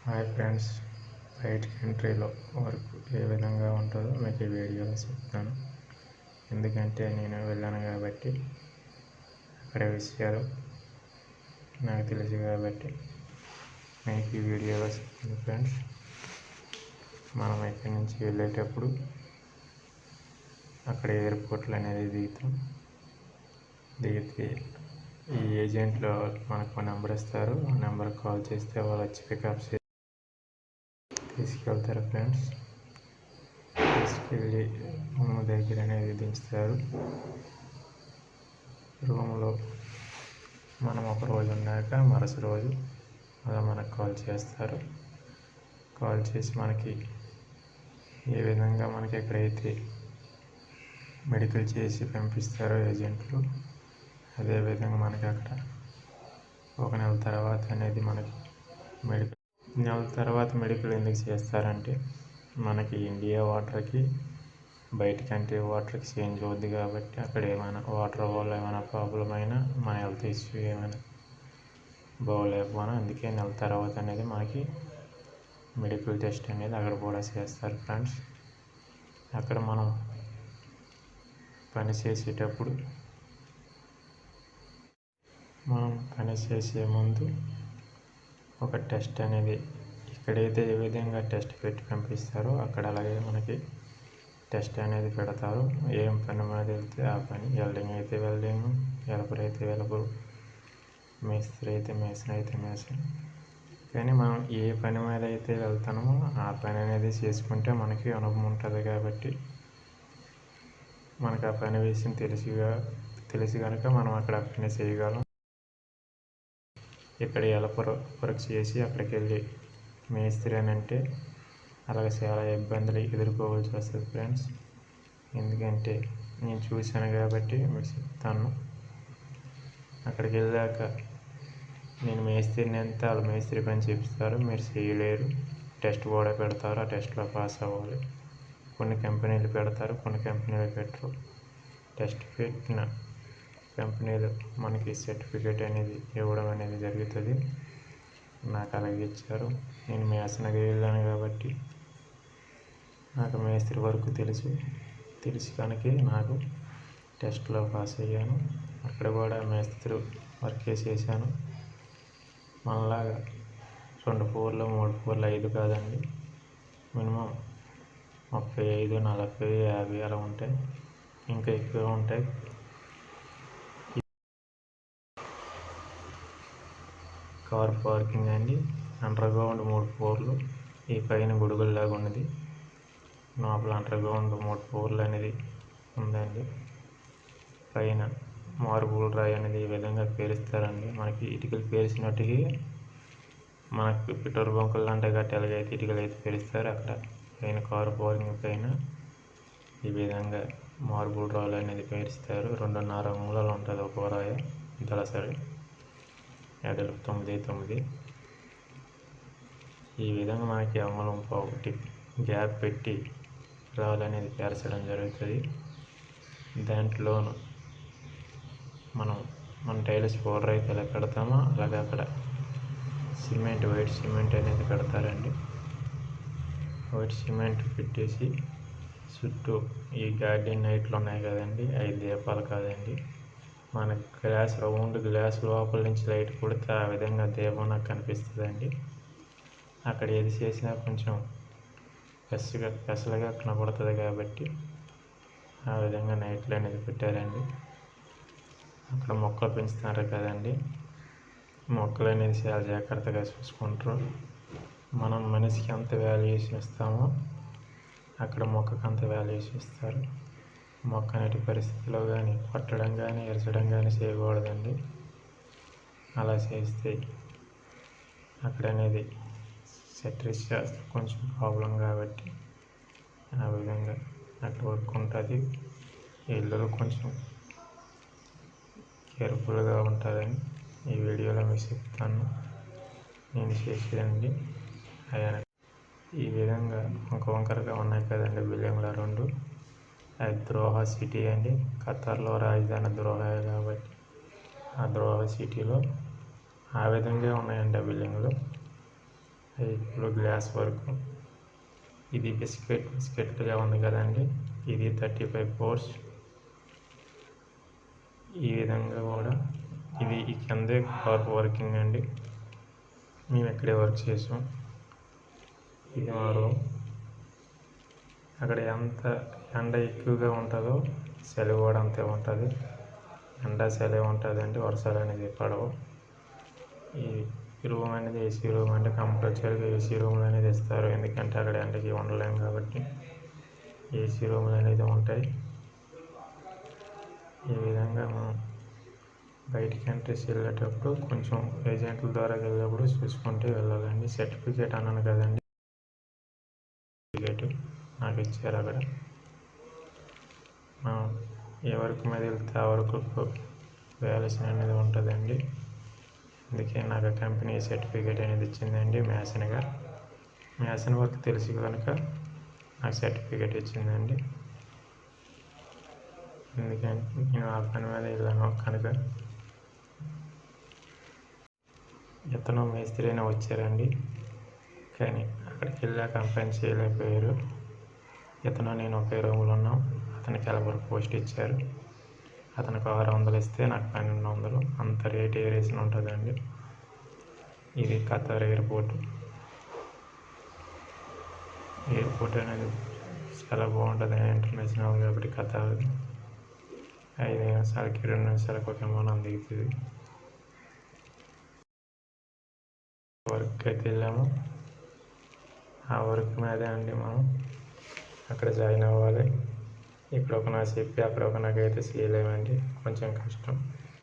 Hi friends, బయట ఎంట్రీలో work ఏ విధంగా ఉంటుందో మీకు ఈ వీడియోలో చెప్తాను. ఎందుకంటే నేను వెళ్ళాను కాబట్టి అక్కడ విషయాలు నాకు తెలుసు కాబట్టి మీకు ఈ వీడియోలో చెప్తాను. ఫ్రెండ్స్, మనం ఇక్కడి నుంచి వెళ్ళేటప్పుడు అక్కడ ఎయిర్పోర్ట్లు అనేది దిగితే ఈ ఏజెంట్లో మనకు నెంబర్ ఇస్తారు. ఆ నెంబర్కి కాల్ చేస్తే వాళ్ళు వచ్చి పికప్ తీసుకెళ్తారు. ఫ్రెండ్స్, తీసుకెళ్ళి రూమ్ దగ్గర అనేది దించుతారు. రూమ్లో మనం ఒక రోజు ఉన్నాక మరుసటి రోజు అలా మనకు కాల్ చేస్తారు. కాల్ చేసి మనకి ఏ విధంగా మనకి ఎక్కడైతే మెడికల్ చేసి పంపిస్తారో ఏజెంట్లు, అదేవిధంగా మనకి అక్కడ ఒక నెల తర్వాత అనేది మనకి నెల తర్వాత మెడికల్ ఎందుకు చేస్తారంటే మనకి ఇండియా వాటర్కి బయట కంట్రీ వాటర్కి చేంజ్ అవుద్ది కాబట్టి అక్కడ ఏమైనా వాటర్ వల్ల ఏమైనా ప్రాబ్లం అయినా మన హెల్త్ ఇష్యూ ఏమైనా బాగోలేకపోయినా అందుకే నెల తర్వాత అనేది మనకి మెడికల్ టెస్ట్ అనేది అక్కడ కూడా చేస్తారు. ఫ్రెండ్స్, అక్కడ మనం పని చేసేటప్పుడు మనం పని చేసే ముందు ఒక టెస్ట్ అనేది ఇక్కడైతే ఏ విధంగా టెస్ట్ పెట్టి పంపిస్తారో అక్కడ అలాగే మనకి టెస్ట్ అనేది పెడతారు. ఏం పని మీద వెళ్తే ఆ పని, వెల్డింగ్ అయితే వెల్డింగ్, హెల్పర్ అయితే హెల్పర్, మేస్త్రి అయితే మేస్త్రి. కానీ మనం ఏ పని మీద అయితే వెళ్తామో ఆ పని అనేది చేసుకుంటే మనకి అనుభవం ఉంటుంది కాబట్టి మనకు ఆ పని విషయం తెలిసి కనుక మనం అక్కడ పని చేయగలం. ఇక్కడ హెల్పర్ వర్క్ చేసి అక్కడికి వెళ్ళి మేస్త్రి అని అంటే అలాగే చాలా ఇబ్బందులు ఎదుర్కోవాల్సి వస్తుంది. ఫ్రెండ్స్, ఎందుకంటే నేను చూశాను కాబట్టి మీకు చెప్తాను. అక్కడికి వెళ్ళాక నేను మేస్త్రిని అంతా వాళ్ళు మేస్త్రి పని చేపిస్తారు, మీరు చేయలేరు. టెస్ట్ కూడా పెడతారు, ఆ టెస్ట్లో పాస్ అవ్వాలి. కొన్ని కంపెనీలు పెడతారు, కొన్ని కంపెనీలు పెట్టరు. టెస్ట్ పెట్టిన కంపెనీలు మనకి సర్టిఫికేట్ అనేది ఇవ్వడం అనేది జరుగుతుంది. నాకు అలాగే ఇచ్చారు. నేను మేసనగా వెళ్ళాను కాబట్టి నాకు మేస్త్రి వరకు తెలిసి కనుక నాకు టెస్ట్లో పాస్ అయ్యాను. అక్కడ కూడా మేస్త్రి వర్క్ చేశాను. మనలాగా 2 ఫ్లోర్లు 3 ఫ్లోర్లు 5 కాదండి, మినిమం 35, 40, 50 అలా ఉంటాయి, ఇంకా ఎక్కువ ఉంటాయి. కార్ పార్కింగ్ అండి. అండర్ గ్రౌండ్ 3 ఫ్లోర్లు, ఈ పైన గొడుగుల్లాగా ఉన్నది లోపల అండర్ గ్రౌండ్ 3 ఫ్లోర్లు అనేది ఉందండి. పైన మార్బుల్ రాయి అనేది ఈ విధంగా పేరుస్తారండి. మనకి ఇటుకలు పేర్చినట్టుగా మనకు పెట్రోల్ బంకులు అంటే గట్టి ఎలాగైతే ఇటుకలు అయితే పేరుస్తారు, అక్కడ పైన కారు పార్కింగ్ పైన ఈ విధంగా మార్బుల్ రాళ్ళు అనేది పేరుస్తారు. 2.5 అంగుళాలు ఉంటుంది ఒక రాయి దళసరి, ఎడలు 9 ఈ విధంగా మనకి అంగుళం ఒకటి గ్యాప్ పెట్టి రాళ్ళు అనేది పేర్చడం జరుగుతుంది. దాంట్లోనూ మన టైల్స్ పౌడర్ అయితే ఎలా పెడతామో అలాగే అక్కడ వైట్ సిమెంట్ అనేది పెడతారండి. వైట్ సిమెంట్ పెట్టేసి చుట్టూ ఈ గార్డెన్ లైట్లు ఉన్నాయి కదండి, 5 దీపాలు కాదండి, మన రౌండ్ గ్లాస్ లోపల నుంచి లైట్ కొడితే ఆ విధంగా దీపం నాకు కనిపిస్తుందండి. అక్కడ ఏది చేసినా కొంచెం స్పెషల్గా కనబడుతుంది కాబట్టి ఆ విధంగా నైట్లు అనేది పెట్టారండి. అక్కడ మొక్కలు పెంచుతున్నారు కదండి, మొక్కలు అనేది చాలా జాగ్రత్తగా చూసుకుంటారు. మనం మనిషికి ఎంత వాల్యుయేషన్ ఇస్తామో అక్కడ మొక్కకు అంత వాల్యుయేషన్ ఇస్తారు. మొక్క అనేటి పరిస్థితిలో కానీ కొట్టడం కానీ ఎరచడం కానీ చేయకూడదండి. అలా చేస్తే అక్కడ అనేది సెట్రిస్ కొంచెం ప్రాబ్లం కాబట్టి ఆ విధంగా అక్కడ వర్క్ ఉంటుంది. ఇల్లు కొంచెం కేర్ఫుల్గా ఉంటుందని ఈ వీడియోలో మీకు చెప్తాను. నేను చేసేదండి ఈ విధంగా వంకరగా ఉన్నాయి కదండి బిల్డింగ్ల 2, అది దోహా సిటీ అండి. ఖతార్లో రాజధాని దోహా కాబట్టి ఆ దోహా సిటీలో ఆ విధంగా ఉన్నాయండి ఆ బిల్డింగ్లు. ఇప్పుడు గ్లాస్ వర్క్. ఇది బిస్కెట్గా ఉంది కదండి, ఇది 35 పోర్స్. ఈ విధంగా కూడా ఇది ఈ కిందే కార్ప్ వర్కింగ్ అండి. మేము ఇక్కడే వర్క్ చేసాం. ఇది మా రూమ్. అక్కడ ఎంత ఎండ ఎక్కువగా ఉంటుందో చలి కూడా అంతే ఉంటుంది. ఎండ చలి ఉంటుందండి, వర్షాలు అనేది పడవు. ఈ రూమ్ అనేది ఏసీ రూమ్ అంటే కంపల్సరీగా ఏసీ రూమ్లు అనేది ఇస్తారు, ఎందుకంటే అక్కడ ఎండకి ఉండలేము కాబట్టి ఏసీ రూమ్లు అనేది ఉంటాయి. ఈ విధంగా మనం బయటికి ఎంట్రీస్ వెళ్ళేటప్పుడు కొంచెం ఏజెంట్ల ద్వారా వెళ్ళేటప్పుడు చూసుకుంటే వెళ్ళాలండి. సర్టిఫికేట్ అన్నాను కదండి, సర్టిఫికేట్ నాకు ఇచ్చారు. అక్కడ మనం ఏ వర్క్ మీద వెళ్తే ఆ వరకు వేయాల్సిన అనేది ఉంటుందండి. అందుకే నాకు కంపెనీ సర్టిఫికేట్ అనేది ఇచ్చిందండి. మ్యాసన్ వర్క్ తెలుసు కనుక నాకు సర్టిఫికేట్ ఇచ్చిందండి. ఎందుకంటే నేను ఆ పని మీద వెళ్ళాను కనుక. ఇతను మేస్త్రి అయినా వచ్చారండి, కానీ అక్కడికి వెళ్ళాక పని చేయలేకపోయారు. ఇతను నేను ఒకే రూమ్లో ఉన్నాం. అతనికి హెల్పర్ పోస్ట్ ఇచ్చారు. అతనికి 600 ఇస్తే నాకు 1200, అంత రేట్ వేరియేషన్ ఉంటుందండి. ఇది ఖతార్ ఎయిర్పోర్ట్ అనేది చాలా బాగుంటుంది, ఇంటర్నేషనల్ కాబట్టి. ఖతార్ 5 నిమిషాలకి 2 నిమిషాలకు ఒక విమానం దిగుతుంది. వర్క్ అయితే వెళ్ళాము. ఆ వర్క్ మీదే అండి మనం అక్కడ జాయిన్ అవ్వాలి. ఇక్కడ ఒక నాకు చెప్పి అక్కడ ఒక నాకైతే చేయలేమండి, కొంచెం కష్టం.